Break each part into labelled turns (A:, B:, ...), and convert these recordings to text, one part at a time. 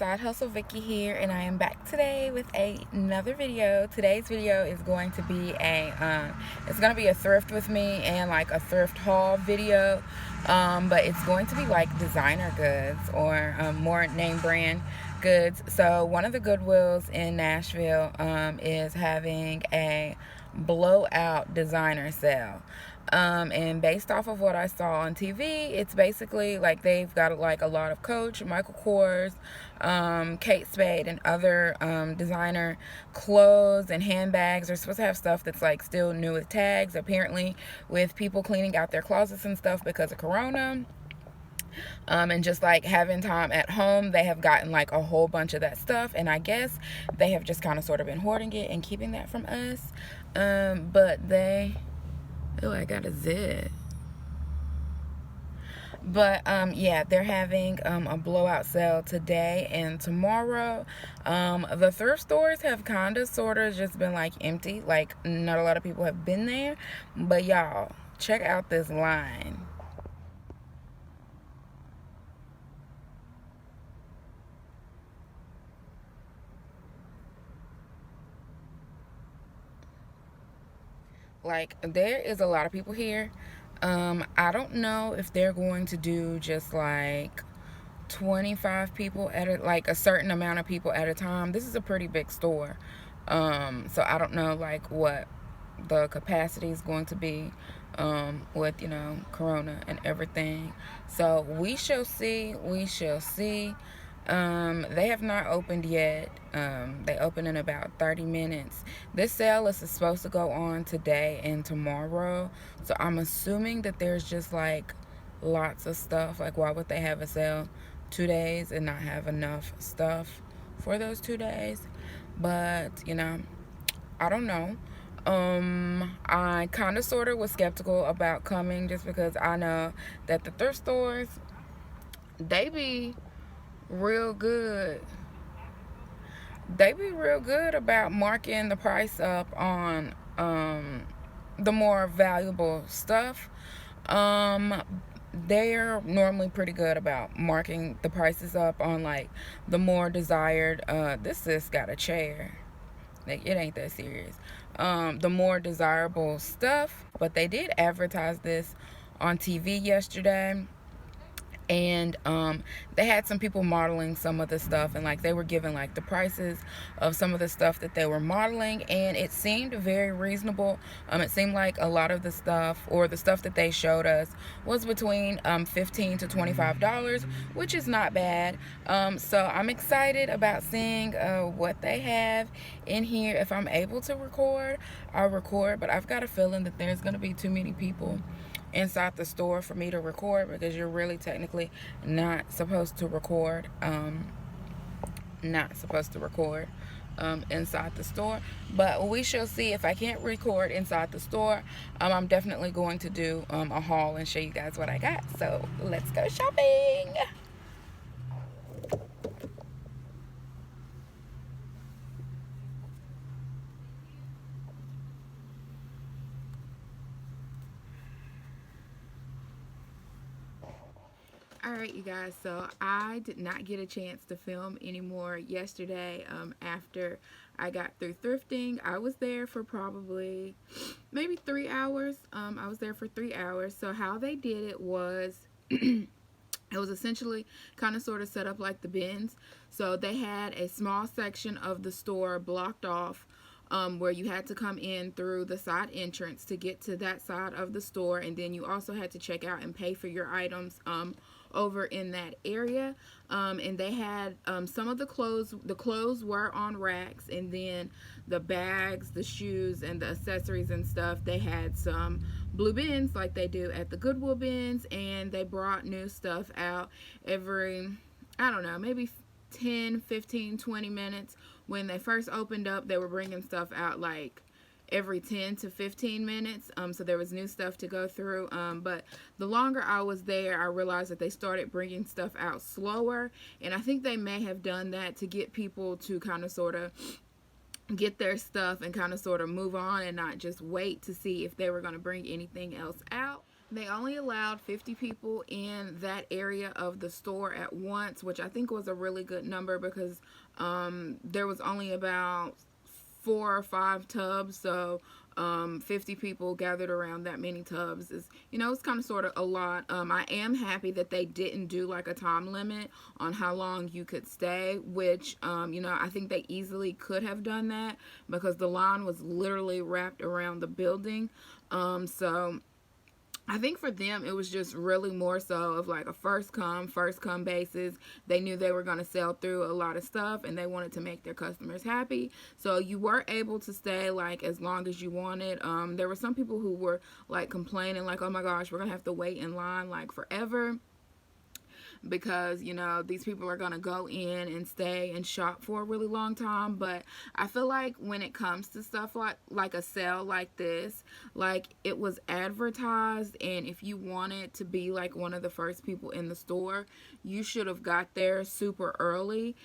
A: Side Hustle Vicky here, and I am back today with another video. Today's video is going to be a thrift with me and like a thrift haul video, but it's going to be like designer goods or more name brand goods. So one of the Goodwills in Nashville is having a blowout designer sale. And based off of what I saw on TV, it's basically like they've got like a lot of Coach, Michael Kors, Kate Spade, and other designer clothes and handbags. They're supposed to have stuff that's like still new with tags, apparently, with people cleaning out their closets and stuff because of Corona. And just like having time at home, they have gotten like a whole bunch of that stuff, and I guess they have just kind of sort of been hoarding it and keeping that from us. Oh, I got a zit. But yeah, they're having a blowout sale today and tomorrow. The thrift stores have kind of sort of just been like empty, like not a lot of people have been there. But y'all, check out this line. Like, there is a lot of people here. I don't know if they're going to do just like 25 people at like a certain amount of people at a time. This is a pretty big store. So I don't know like what the capacity is going to be with, you know, Corona and everything. So we shall see. We shall see. They have not opened yet. They open in about 30 minutes. This sale is supposed to go on today and tomorrow. So I'm assuming that there's just like lots of stuff. Like, why would they have a sale 2 days and not have enough stuff for those 2 days? But, you know, I don't know. I kind of sort of was skeptical about coming just because I know that the thrift stores, they be real good. They be real good about marking the price up on the more valuable stuff. They're normally pretty good about marking the prices up on like the more desired. This sis got a chair. Like, it ain't that serious. The more desirable stuff. But they did advertise this on TV yesterday. And they had some people modeling some of the stuff, and like they were giving like the prices of some of the stuff that they were modeling, and it seemed very reasonable. It seemed like a lot of the stuff, or the stuff that they showed us, was between $15 to $25, which is not bad. So I'm excited about seeing what they have in here. If I'm able to record, I'll record, but I've got a feeling that there's going to be too many people inside the store for me to record, because you're really technically not supposed to record inside the store. But we shall see. If I can't record inside the store, I'm definitely going to do a haul and show you guys what I got. So let's go shopping. Alright, you guys, so I did not get a chance to film anymore yesterday. After I got through thrifting, I was there for probably maybe 3 hours. I was there for 3 hours. So how they did it was it was essentially kind of sort of set up like the bins. So they had a small section of the store blocked off, where you had to come in through the side entrance to get to that side of the store, and then you also had to check out and pay for your items over in that area. And they had some of the clothes were on racks, and then the bags, the shoes, and the accessories and stuff, they had some blue bins like they do at the Goodwill bins, and they brought new stuff out every, I don't know, maybe 10, 15, 20 minutes. When they first opened up, they were bringing stuff out like every 10 to 15 minutes. So there was new stuff to go through. But the longer I was there, I realized that they started bringing stuff out slower. And I think they may have done that to get people to kind of sort of get their stuff and kind of sort of move on and not just wait to see if they were going to bring anything else out. They only allowed 50 people in that area of the store at once, which I think was a really good number because there was only about 4 or 5 tubs. So 50 people gathered around that many tubs is, it's kind of sort of a lot. I am happy that they didn't do like a time limit on how long you could stay, which, I think they easily could have done that because the line was literally wrapped around the building. So I think for them, it was just really more so of like a first come basis. They knew they were going to sell through a lot of stuff and they wanted to make their customers happy. So you were able to stay like as long as you wanted. There were some people who were like complaining like, oh my gosh, we're going to have to wait in line like forever, because these people are going to go in and stay and shop for a really long time. But I feel like when it comes to stuff like a sale like this, like it was advertised, and if you wanted to be like one of the first people in the store, you should have got there super early,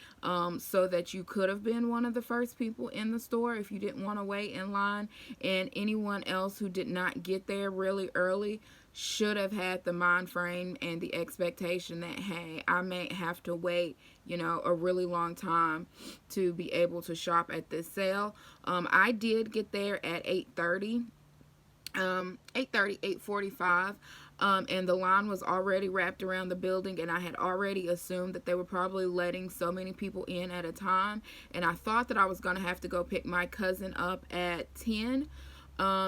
A: so that you could have been one of the first people in the store if you didn't want to wait in line. And anyone else who did not get there really early should have had the mind frame and the expectation that, hey, I may have to wait, a really long time to be able to shop at this sale. I did get there at 8:30, 8:45. And the line was already wrapped around the building, and I had already assumed that they were probably letting so many people in at a time, and I thought that I was going to have to go pick my cousin up at 10.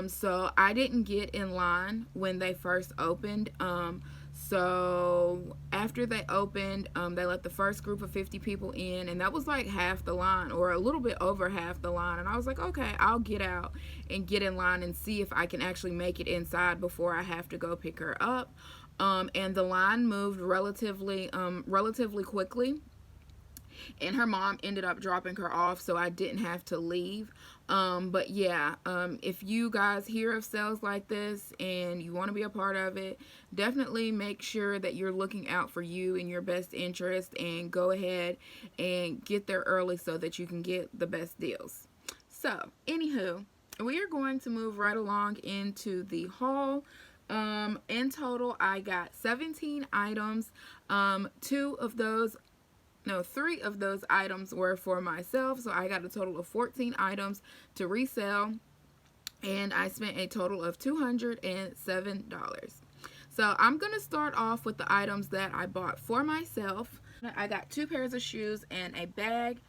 A: So I didn't get in line when they first opened. So after they opened, they let the first group of 50 people in, and that was like half the line, or a little bit over half the line. And I was like, okay, I'll get out and get in line and see if I can actually make it inside before I have to go pick her up. And the line moved relatively quickly, and her mom ended up dropping her off, so I didn't have to leave. But yeah, if you guys hear of sales like this and you want to be a part of it, definitely make sure that you're looking out for you and your best interest, and go ahead and get there early so that you can get the best deals. So anywho, we are going to move right along into the haul. In total, I got 17 items. 3 of those items were for myself, so I got a total of 14 items to resell, and I spent a total of $207. So I'm going to start off with the items that I bought for myself. I got 2 pairs of shoes and a bag.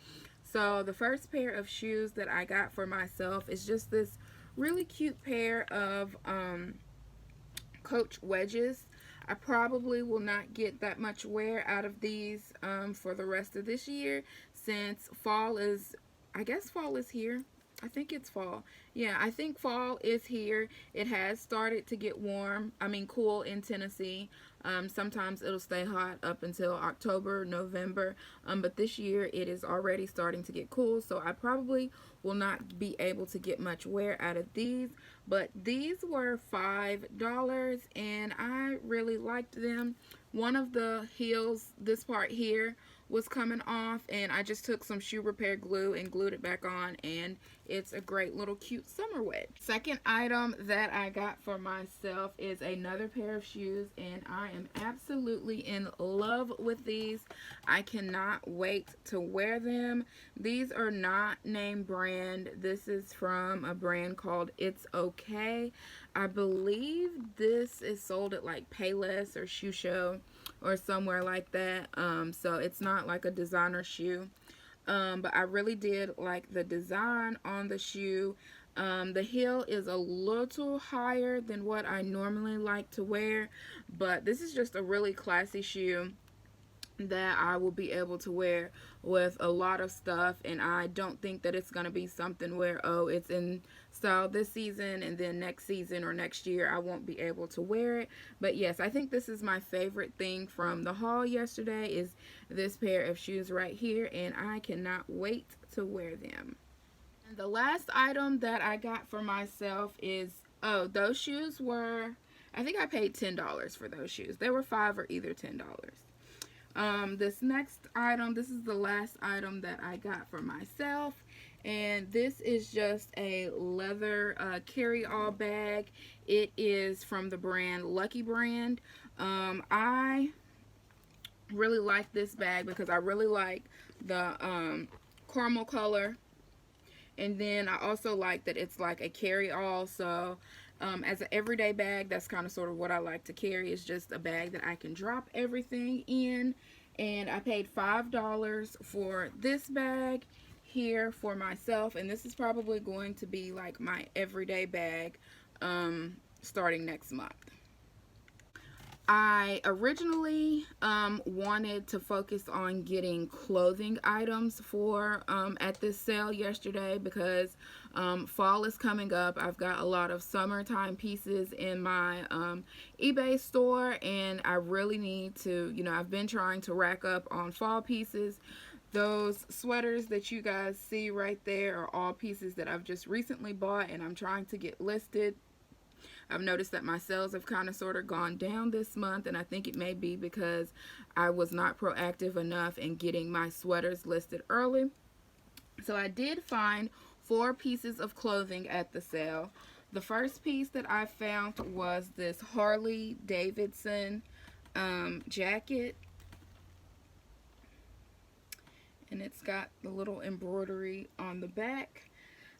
A: So the first pair of shoes that I got for myself is just this really cute pair of Coach Wedges. I probably will not get that much wear out of these for the rest of this year, since fall is here. I think it's fall. Yeah, I think fall is here. It has started to get cool in Tennessee. Sometimes it'll stay hot up until October, November. But this year it is already starting to get cool, so I probably will not be able to get much wear out of these. But these were $5, and I really liked them. One of the heels, this part here, was coming off, and I just took some shoe repair glue and glued it back on, and it's a great little cute summer wedge. Second item that I got for myself is another pair of shoes, and I am absolutely in love with these. I cannot wait to wear them. These are not name brand. This is from a brand called It's Okay. I believe this is sold at like Payless or Shoe Show or somewhere like that. So it's not like a designer shoe. But I really did like the design on the shoe. The heel is a little higher than what I normally like to wear, but this is just a really classy shoe that I will be able to wear with a lot of stuff, and I don't think that it's going to be something where, oh, it's in style this season and then next season or next year I won't be able to wear it. But yes, I think this is my favorite thing from the haul yesterday, is this pair of shoes right here, and I cannot wait to wear them. And the last item that I got for myself is, those shoes were, I think I paid $10 for those shoes. They were $5 or either $10. This next item, this is the last item that I got for myself, and this is just a leather carry-all bag. It is from the brand Lucky Brand. I really like this bag because I really like the caramel color, and then I also like that it's like a carry-all. So as an everyday bag, that's kind of sort of what I like to carry. It's just a bag that I can drop everything in. And I paid $5 for this bag here for myself, and this is probably going to be like my everyday bag starting next month. I originally wanted to focus on getting clothing items for at this sale yesterday because fall is coming up. I've got a lot of summertime pieces in my eBay store, and I really need to, I've been trying to rack up on fall pieces. Those sweaters that you guys see right there are all pieces that I've just recently bought, and I'm trying to get listed. I've noticed that my sales have kind of sort of gone down this month, and I think it may be because I was not proactive enough in getting my sweaters listed early. So I did find 4 pieces of clothing at the sale. The first piece that I found was this Harley Davidson jacket, and it's got the little embroidery on the back.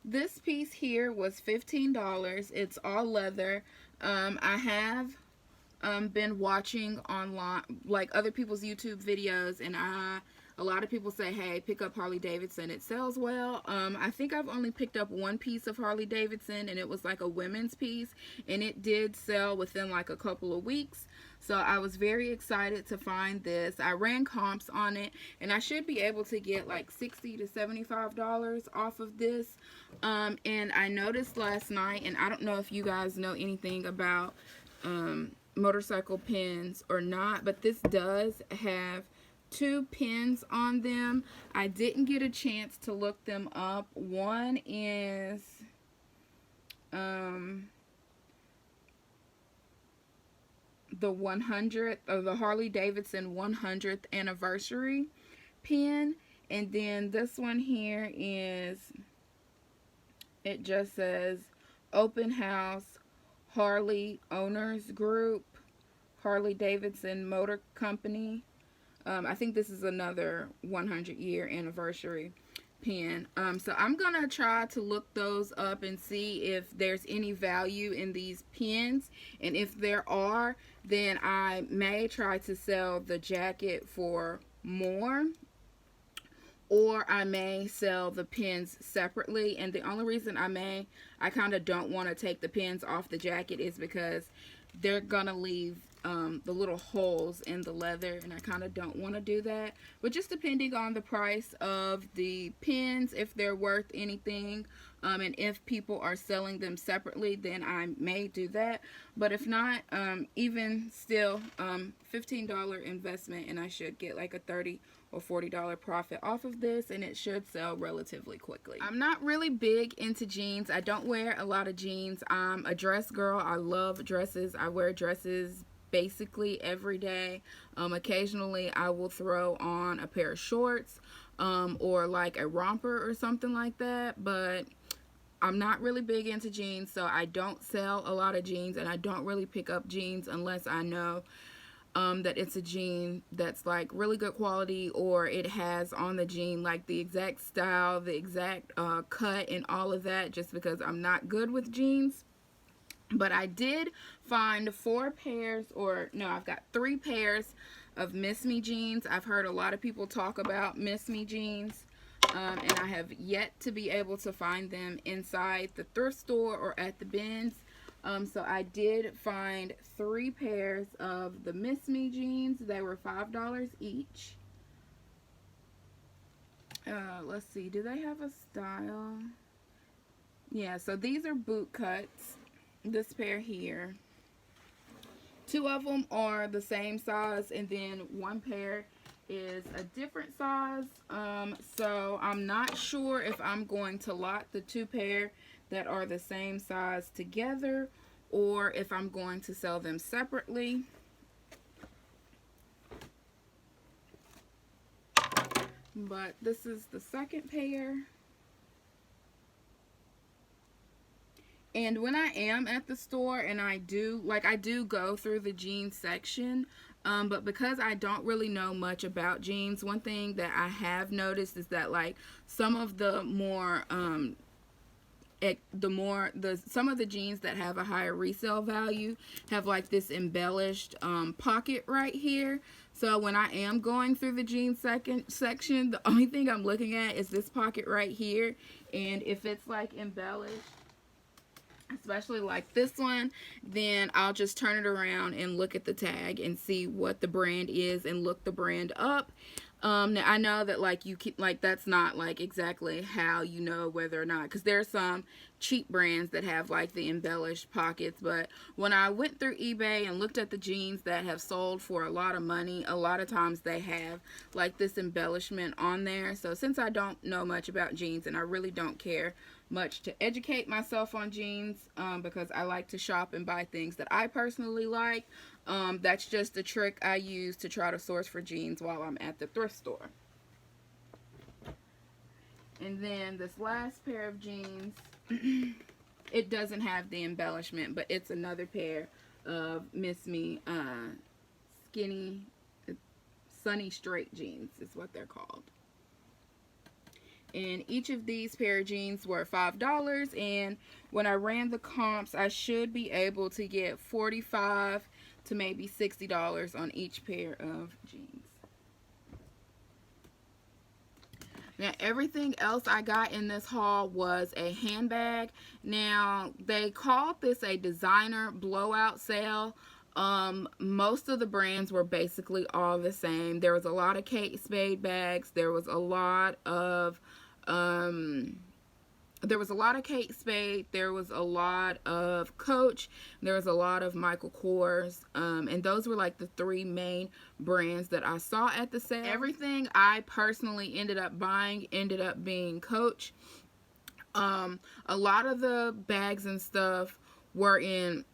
A: This piece here was $15. It's all leather. I have been watching online, like other people's YouTube videos, and a lot of people say, hey, pick up Harley Davidson, it sells well. I think I've only picked up one piece of Harley Davidson, and it was like a women's piece, and it did sell within like a couple of weeks. So I was very excited to find this. I ran comps on it, and I should be able to get like $60 to $75 off of this. And I noticed last night, and I don't know if you guys know anything about motorcycle pins or not, but this does have 2 pins on them. I didn't get a chance to look them up. One is the 100th, or the Harley Davidson 100th anniversary pin, and then this one here is, it just says Open House Harley Owners Group, Harley Davidson Motor Company. I think this is another 100-year anniversary pin. So I'm gonna try to look those up and see if there's any value in these pins, and if there are, then I may try to sell the jacket for more, or I may sell the pins separately. And the only reason I kind of don't want to take the pins off the jacket is because they're gonna leave the little holes in the leather, and I kind of don't want to do that. But just depending on the price of the pins, if they're worth anything, and if people are selling them separately, then I may do that. But if not, even still, $15 investment, and I should get like a $30 or $40 profit off of this, and it should sell relatively quickly. I'm not really big into jeans. I don't wear a lot of jeans. I'm a dress girl. I love dresses. I wear dresses basically every day. Occasionally I will throw on a pair of shorts or like a romper or something like that, but I'm not really big into jeans, so I don't sell a lot of jeans, and I don't really pick up jeans unless I know that it's a jean that's like really good quality, or it has on the jean like the exact style, the exact cut, and all of that, just because I'm not good with jeans. But I did find 4 pairs, or no, I've got 3 pairs of Miss Me jeans. I've heard a lot of people talk about Miss Me jeans, and I have yet to be able to find them inside the thrift store or at the bins. So I did find 3 pairs of the Miss Me jeans. They were $5 each. Let's see, do they have a style? Yeah, so these are boot cuts. This pair here, 2 of them are the same size, and then 1 pair is a different size. So I'm not sure if I'm going to lot the 2 pair that are the same size together, or if I'm going to sell them separately. But this is the second pair. And when I am at the store, and I do go through the jeans section, but because I don't really know much about jeans, one thing that I have noticed is that like some of the more some of the jeans that have a higher resale value have like this embellished pocket right here. So when I am going through the jeans section, the only thing I'm looking at is this pocket right here, and if it's like embellished, especially like this one, then I'll just turn it around and look at the tag and see what the brand is and look the brand up. Now I know that like that's not like exactly how you know whether or not, because there's some cheap brands that have like the embellished pockets, but when I went through eBay and looked at the jeans that have sold for a lot of money, a lot of times they have like this embellishment on there. So since I don't know much about jeans and I really don't care much to educate myself on jeans, because I like to shop and buy things that I personally like, that's just a trick I use to try to source for jeans while I'm at the thrift store. And then this last pair of jeans, it doesn't have the embellishment, but it's another pair of Miss Me skinny sunny straight jeans is what they're called. And each of these pair of jeans were $5, and when I ran the comps, I should be able to get $45 to maybe $60 on each pair of jeans. Now everything else I got in this haul was a handbag. Now they called this a designer blowout sale. Most of the brands were basically all the same. There was a lot of Kate Spade bags. There was a lot of Kate Spade. There was a lot of Coach. There was a lot of Michael Kors. And those were like the three main brands that I saw at the sale. Everything I personally ended up buying ended up being Coach. A lot of the bags and stuff were in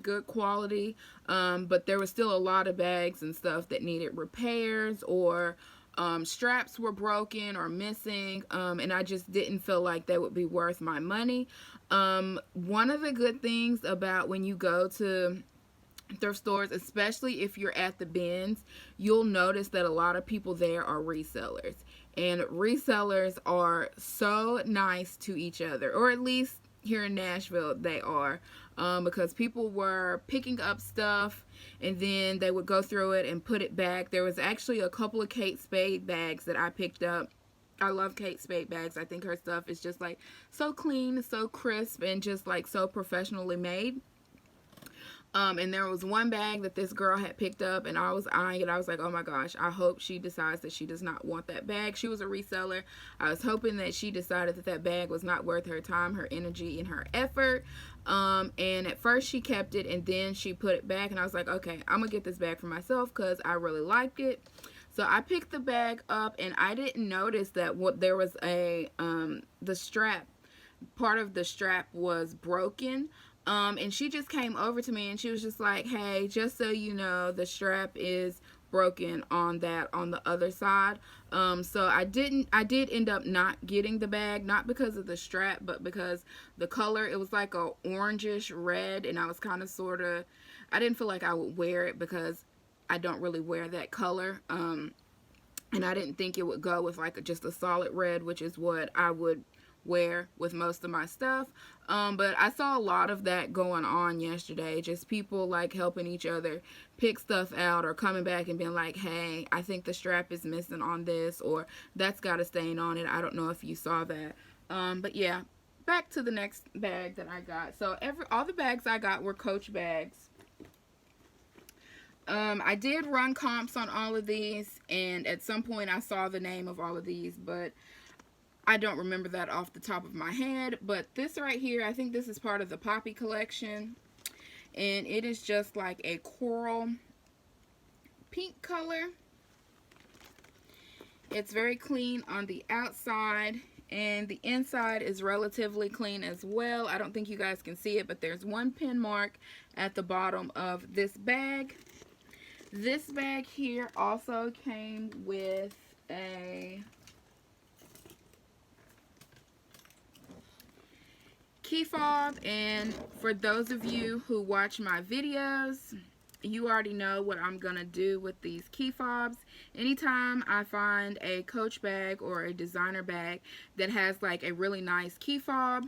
A: good quality, but there was still a lot of bags and stuff that needed repairs, or straps were broken or missing, and I just didn't feel like they would be worth my money. One of the good things about when you go to thrift stores, especially if you're at the bins, you'll notice that a lot of people there are resellers, and resellers are so nice to each other, or at least here in Nashville they are, because people were picking up stuff and then they would go through it and put it back. There was actually a couple of Kate Spade bags that I picked up. I love Kate Spade bags. I think her stuff is just like so clean, so crisp, and just like so professionally made. And there was one bag that this girl had picked up, and I was eyeing it. I was like, oh my gosh, I hope she decides that she does not want that bag. She was a reseller. I was hoping that she decided that that bag was not worth her time, her energy, and her effort. And at first she kept it, and then she put it back, and I was like, okay, I'm gonna get this bag for myself because I really liked it. So I picked the bag up, and I didn't notice that there was the strap, part of the strap was broken. And she just came over to me and she was just like, hey, just so you know, the strap is broken on the other side. So I did end up not getting the bag, not because of the strap, but because the color, it was like a orangish red, and I was kind of I didn't feel like I would wear it because I don't really wear that color. And I didn't think it would go with like just a solid red, which is what I would wear with most of my stuff. But I saw a lot of that going on yesterday, just people like helping each other pick stuff out, or coming back and being like, hey, I think the strap is missing on this, or that's got a stain on it. I don't know if you saw that. But yeah, back to the next bag that I got. So all the bags I got were Coach bags. I did run comps on all of these, and at some point I saw the name of all of these, but I don't remember that off the top of my head. But this right here, I think this is part of the Poppy collection, and it is just like a coral pink color. It's very clean on the outside, and the inside is relatively clean as well. I don't think you guys can see it, but there's one pin mark at the bottom of this bag. This bag here also came with a key fob, and for those of you who watch my videos, you already know what I'm gonna do with these key fobs. Anytime I find a Coach bag or a designer bag that has like a really nice key fob,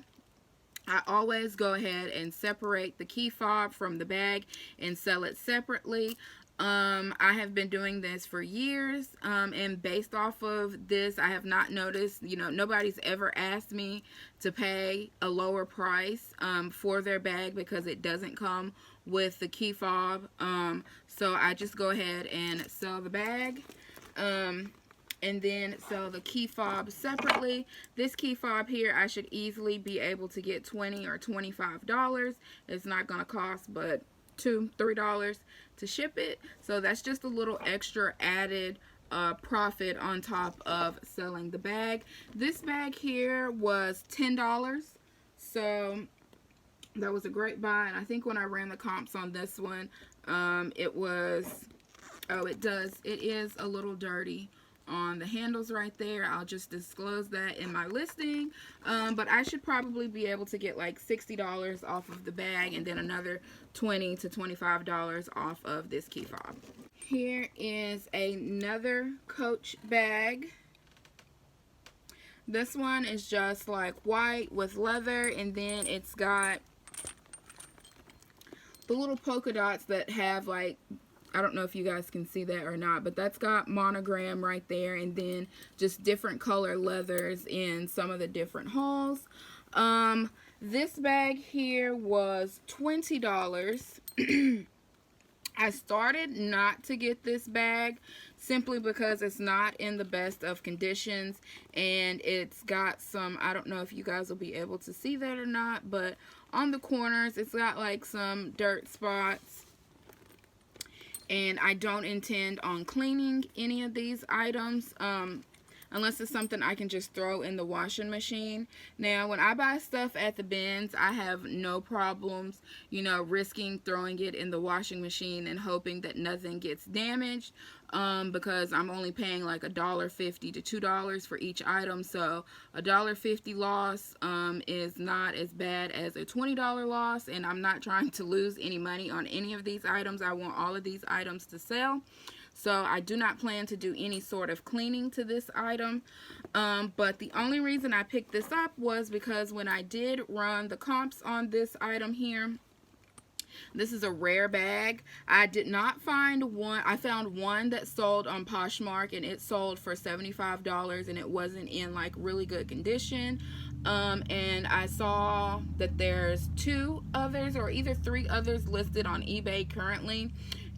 A: I always go ahead and separate the key fob from the bag and sell it separately. I have been doing this for years, and based off of this, I have not noticed, nobody's ever asked me to pay a lower price for their bag because it doesn't come with the key fob. So I just go ahead and sell the bag. And then sell the key fob separately. This key fob here, I should easily be able to get $20 or $25. It's not going to cost but $2, $3 to ship it. So that's just a little extra added profit on top of selling the bag. This bag here was $10. So that was a great buy. And I think when I ran the comps on this one, it was, it is a little dirty on the handles right there. I'll just disclose that in my listing, but I should probably be able to get like $60 off of the bag and then another $20 to $25 off of this key fob. Here is another Coach bag. This one is just like white with leather, and then it's got the little polka dots that have like, I don't know if you guys can see that or not, but that's got monogram right there, and then just different color leathers in some of the different holes. This bag here was $20. I started not to get this bag simply because it's not in the best of conditions, and it's got some, I don't know if you guys will be able to see that or not, but on the corners it's got like some dirt spots. And I don't intend on cleaning any of these items unless it's something I can just throw in the washing machine. Now, when I buy stuff at the bins, I have no problems, risking throwing it in the washing machine and hoping that nothing gets damaged, because I'm only paying like $1.50 to $2 for each item. So a $1.50 loss is not as bad as a $20 loss, and I'm not trying to lose any money on any of these items. I want all of these items to sell. So I do not plan to do any sort of cleaning to this item. But the only reason I picked this up was because when I did run the comps on this item here, this is a rare bag. I did not find one. I found one that sold on Poshmark, and it sold for $75, and it wasn't in like really good condition. And I saw that there's 2 others or either 3 others listed on eBay currently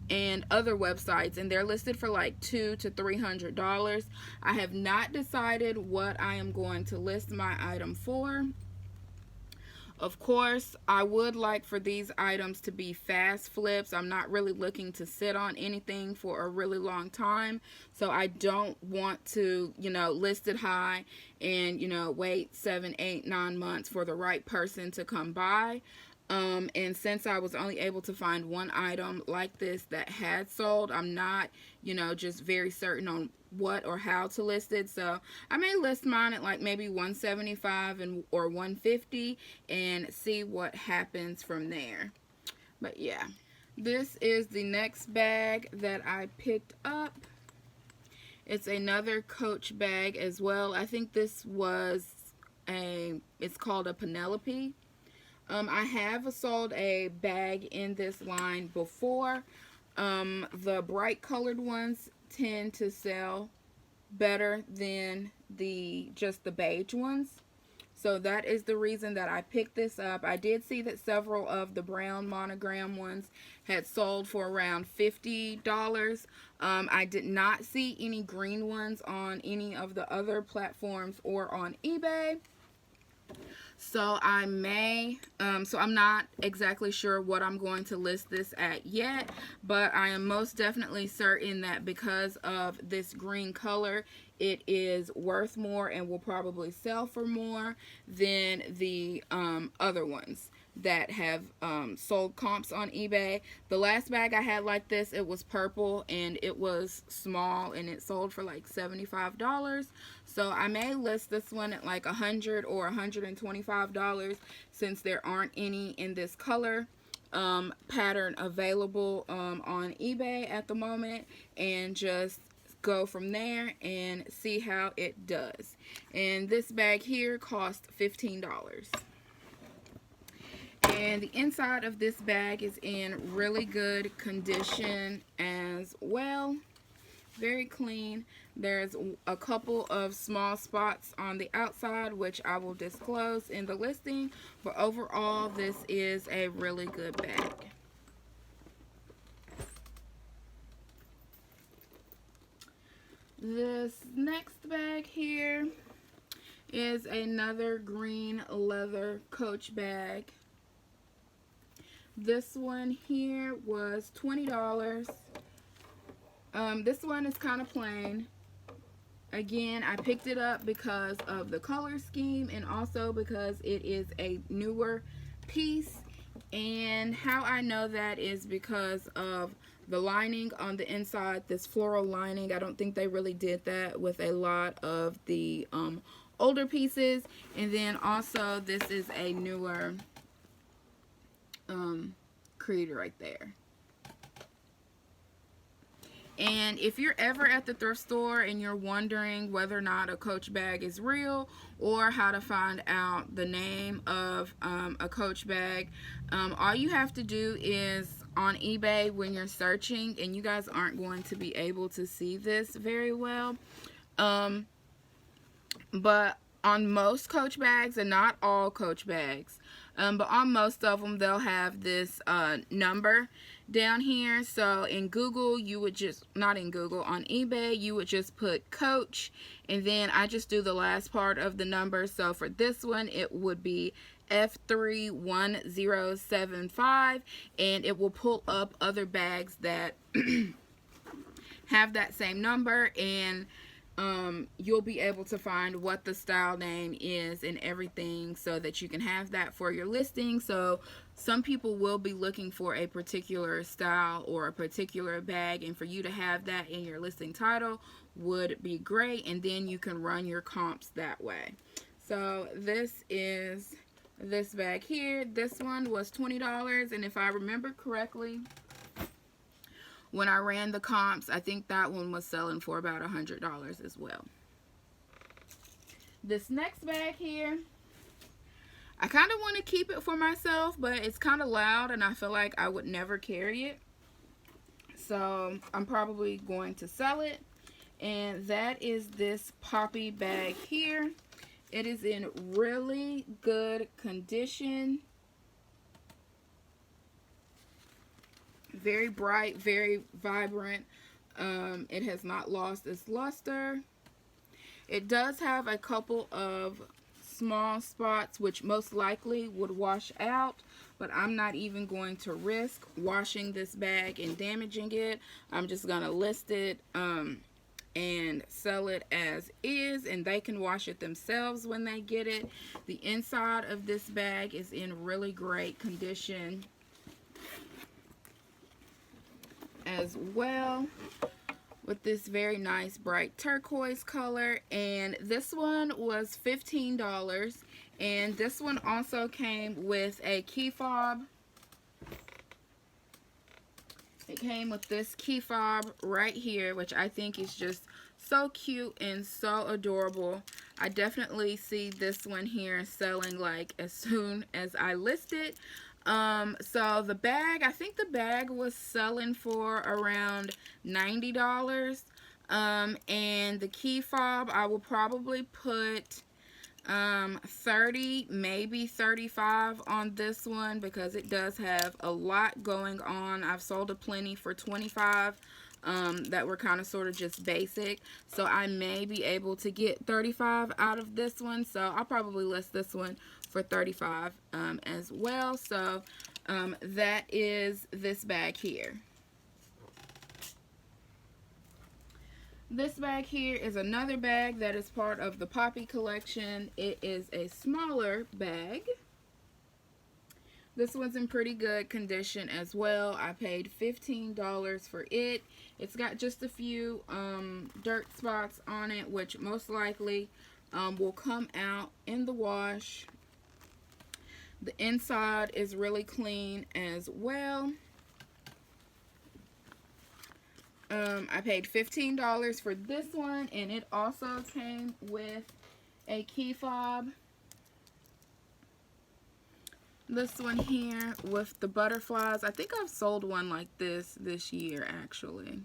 A: and other websites, and they're listed for like $200 to $300. I have not decided what I am going to list my item for. Of course, I would like for these items to be fast flips. I'm not really looking to sit on anything for a really long time, so I don't want to, list it high and, wait 7, 8, 9 months for the right person to come by. And since I was only able to find one item like this that had sold, I'm not, just very certain on what or how to list it. So I may list mine at like maybe $175 or $150 and see what happens from there. But yeah, this is the next bag that I picked up. It's another Coach bag as well. I think this was it's called a Penelope. I have sold a bag in this line before. The bright colored ones tend to sell better than just the beige ones. So that is the reason that I picked this up. I did see that several of the brown monogram ones had sold for around $50. I did not see any green ones on any of the other platforms or on eBay. So I may, so I'm not exactly sure what I'm going to list this at yet, but I am most definitely certain that because of this green color, it is worth more and will probably sell for more than the other ones. that have sold comps on eBay. The last bag I had like this, it was purple and it was small and it sold for like $75. So I may list this one at like $100 or $125 since there aren't any in this color pattern available on eBay at the moment, and just go from there and see how it does. And this bag here cost $15. And the inside of this bag is in really good condition as well. Very clean. There's a couple of small spots on the outside, which I will disclose in the listing. But overall, this is a really good bag. This next bag here is another green leather Coach bag. This one here was $20. This one is kind of plain. Again, I picked it up because of the color scheme and also because it is a newer piece. And how I know that is because of the lining on the inside, this floral lining. I don't think they really did that with a lot of the older pieces. And then also this is a newer creator right there. And if you're ever at the thrift store and you're wondering whether or not a Coach bag is real or how to find out the name of a Coach bag, all you have to do is on eBay when you're searching, and you guys aren't going to be able to see this very well, but on most Coach bags, and not all Coach bags, but on most of them, they'll have this number down here. So in Google, you would just, not in Google, on eBay, you would just put Coach, and then I just do the last part of the number. So for this one, it would be F31075, and it will pull up other bags that have that same number, and you'll be able to find what the style name is and everything, so that you can have that for your listing. So some people will be looking for a particular style or a particular bag, and for you to have that in your listing title would be great, and then you can run your comps that way. So this is this bag here. This one was $20, and if I remember correctly, when I ran the comps, I think that one was selling for about $100 as well. This next bag here, I kind of want to keep it for myself, but it's kind of loud and I feel like I would never carry it. So I'm probably going to sell it. And that is this Poppy bag here. It is in really good condition. Very bright, very vibrant. It has not lost its luster. It does have a couple of small spots which most likely would wash out, but I'm not even going to risk washing this bag and damaging it. I'm just gonna list it and sell it as is, and they can wash it themselves when they get it. The inside of this bag is in really great condition as well, with this very nice bright turquoise color. And this one was $15, and this one also came with a key fob. It came with this key fob right here, which I think is just so cute and so adorable. I definitely see this one here selling like as soon as I list it. So the bag, I think the bag was selling for around $90. And the key fob, I will probably put 30, maybe 35 on this one, because it does have a lot going on. I've sold a plenty for 25 that were kind of sort of just basic, so I may be able to get 35 out of this one. So I'll probably list this one for 35 as well. So that is this bag here. This bag here is another bag that is part of the Poppy collection. It is a smaller bag. This one's in pretty good condition as well. I paid $15 for it. It's got just a few dirt spots on it, which most likely will come out in the wash. The inside is really clean as well. I paid $15 for this one, and it also came with a key fob. This one here with the butterflies. I think I've sold one like this year actually.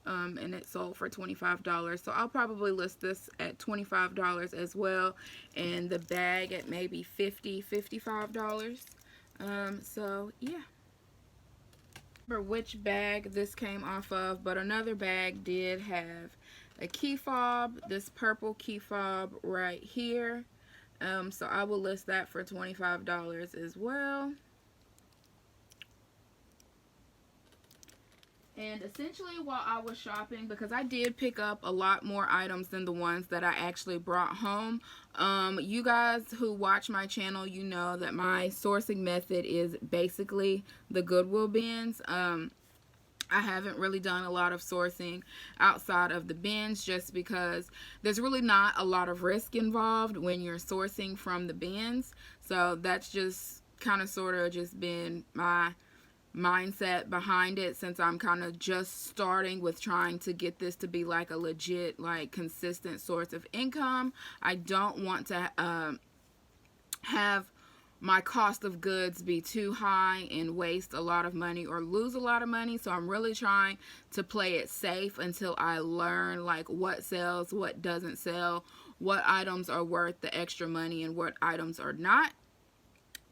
A: And it sold for $25. So I'll probably list this at $25 as well. And the bag at maybe $55. So yeah. Remember which bag this came off of, but another bag did have a key fob, this purple key fob right here. So I will list that for $25 as well. And essentially while I was shopping, because I did pick up a lot more items than the ones that I actually brought home. You guys who watch my channel, you know that my sourcing method is basically the Goodwill bins. I haven't really done a lot of sourcing outside of the bins just because there's really not a lot of risk involved when you're sourcing from the bins. So that's just kind of sort of just been my mindset behind it, since I'm kind of just starting with trying to get this to be like a legit, like consistent source of income. I don't want to have my cost of goods be too high and waste a lot of money or lose a lot of money. So I'm really trying to play it safe until I learn like what sells, what doesn't sell, what items are worth the extra money and what items are not.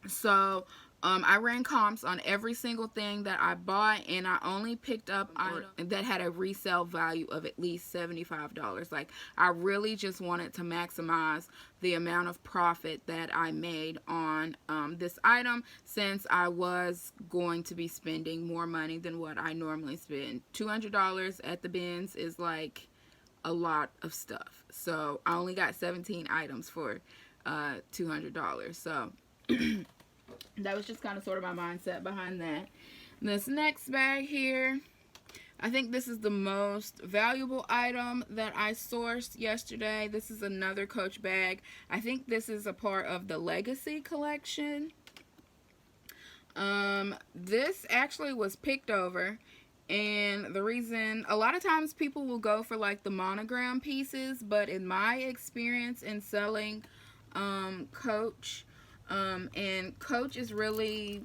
A: So I ran comps on every single thing that I bought, and I only picked up items that had a resale value of at least $75. Like, I really just wanted to maximize the amount of profit that I made on this item, since I was going to be spending more money than what I normally spend. $200 at the bins is like a lot of stuff. So I only got 17 items for $200. So that was just kind of sort of my mindset behind that. This next bag here, I think this is the most valuable item that I sourced yesterday. This is another Coach bag. I think this is a part of the Legacy collection. This actually was picked over, and the reason, a lot of times people will go for like the monogram pieces, but in my experience in selling Coach, and Coach is really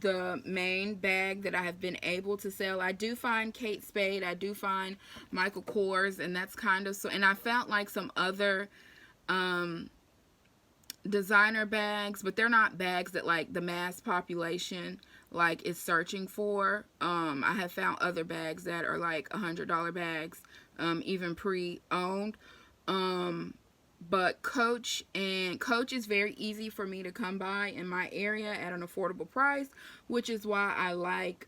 A: the main bag that I have been able to sell. I do find Kate Spade, I do find Michael Kors, and that's kind of so, and I found like some other designer bags, but they're not bags that like the mass population like is searching for. I have found other bags that are like $100 bags, even pre-owned. But Coach is very easy for me to come by in my area at an affordable price, which is why I like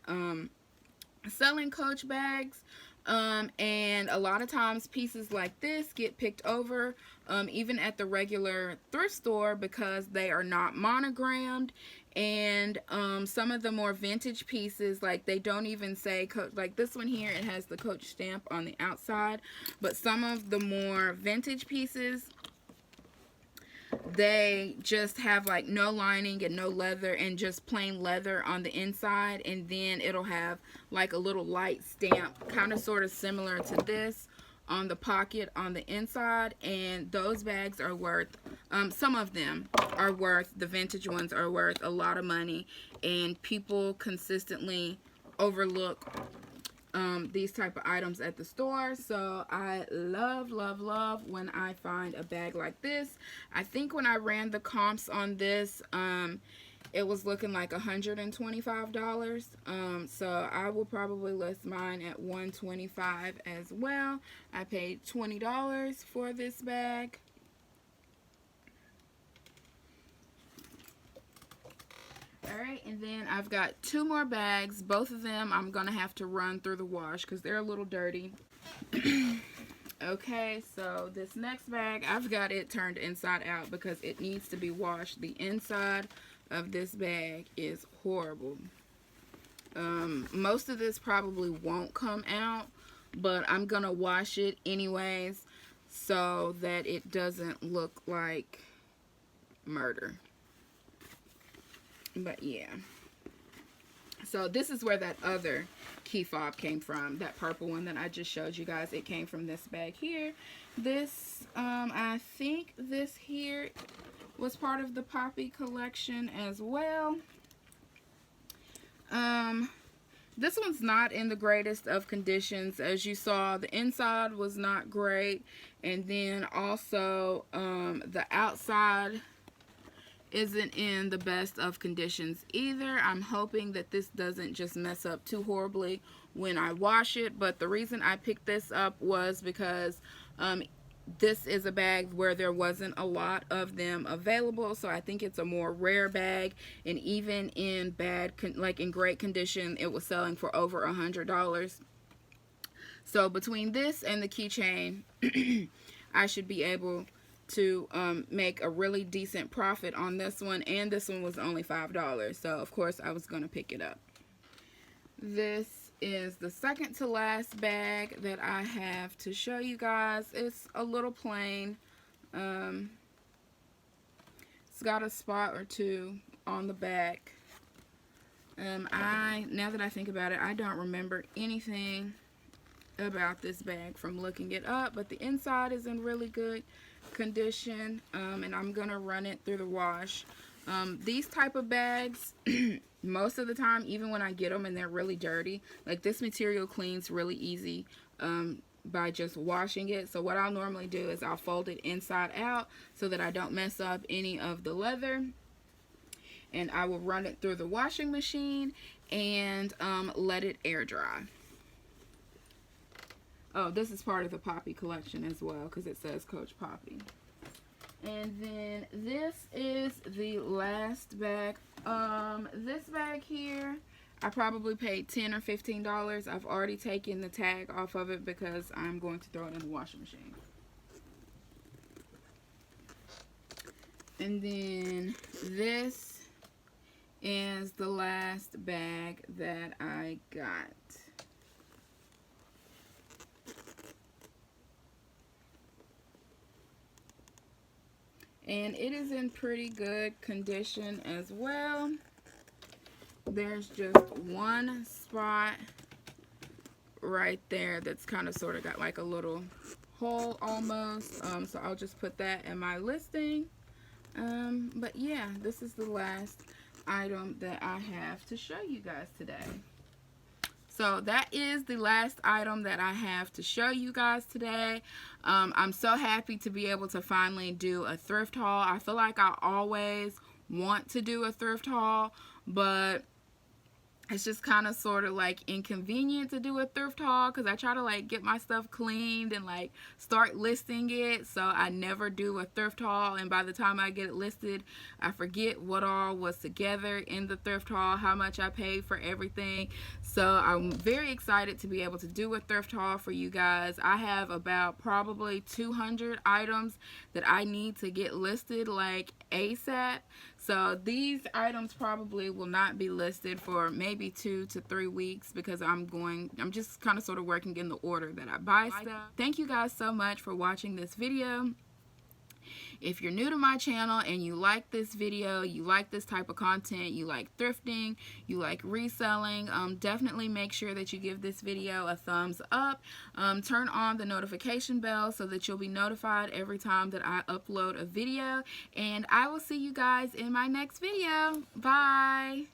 A: selling Coach bags. And a lot of times pieces like this get picked over even at the regular thrift store because they are not monogrammed. And some of the more vintage pieces, like they don't even say Coach. Like this one here, it has the Coach stamp on the outside, but some of the more vintage pieces, they just have like no lining and no leather and just plain leather on the inside, and then it'll have like a little light stamp, kind of sort of similar to this, on the pocket on the inside. And those bags are worth, some of them are worth, the vintage ones are worth a lot of money, and people consistently overlook these type of items at the store. So I love when I find a bag like this. I think when I ran the comps on this, it was looking like $125. So I will probably list mine at $125 as well. I paid $20 for this bag. Alright, and then I've got two more bags. Both of them I'm going to have to run through the wash because they're a little dirty. Okay, so this next bag, I've got it turned inside out because it needs to be washed. The inside of this bag is horrible. Most of this probably won't come out, but I'm gonna wash it anyways so that it doesn't look like murder. But yeah, so this is where that other key fob came from, that purple one that I just showed you guys. It came from this bag here. This I think this here was part of the Poppy collection as well. This one's not in the greatest of conditions. As you saw, the inside was not great, and then also the outside isn't in the best of conditions either. I'm hoping that this doesn't just mess up too horribly when I wash it, but the reason I picked this up was because this is a bag where there wasn't a lot of them available, so I think it's a more rare bag, and even in in great condition, it was selling for over $100. So between this and the keychain, I should be able to make a really decent profit on this one, and this one was only $5, so of course I was going to pick it up. This is the second to last bag that I have to show you guys. It's a little plain. It's got a spot or two on the back. Now that I think about it, I don't remember anything about this bag from looking it up, but the inside is in really good condition, and I'm gonna run it through the wash. These type of bags, most of the time, even when I get them and they're really dirty, like this material cleans really easy by just washing it. So what I'll normally do is I'll fold it inside out so that I don't mess up any of the leather, and I will run it through the washing machine and let it air dry. Oh, this is part of the Poppy collection as well, because it says Coach Poppy. And then this is the last bag. This bag here, I probably paid $10 or $15. I've already taken the tag off of it because I'm going to throw it in the washing machine. And then this is the last bag that I got. And it is in pretty good condition as well. There's just one spot right there that's kind of sort of got like a little hole almost. So I'll just put that in my listing. But yeah, this is the last item that I have to show you guys today. So that is the last item that I have to show you guys today. I'm so happy to be able to finally do a thrift haul. I feel like I always want to do a thrift haul, but it's just kind of sort of like inconvenient to do a thrift haul because I try to like get my stuff cleaned and like start listing it, so I never do a thrift haul, and by the time I get it listed I forget what all was together in the thrift haul, how much I paid for everything. So I'm very excited to be able to do a thrift haul for you guys. I have about probably 200 items that I need to get listed like ASAP. So these items probably will not be listed for maybe 2 to 3 weeks because I'm just kind of sort of working in the order that I buy stuff. Thank you guys so much for watching this video. If you're new to my channel and you like this video, you like this type of content, you like thrifting, you like reselling, definitely make sure that you give this video a thumbs up. Turn on the notification bell so that you'll be notified every time that I upload a video. And I will see you guys in my next video. Bye!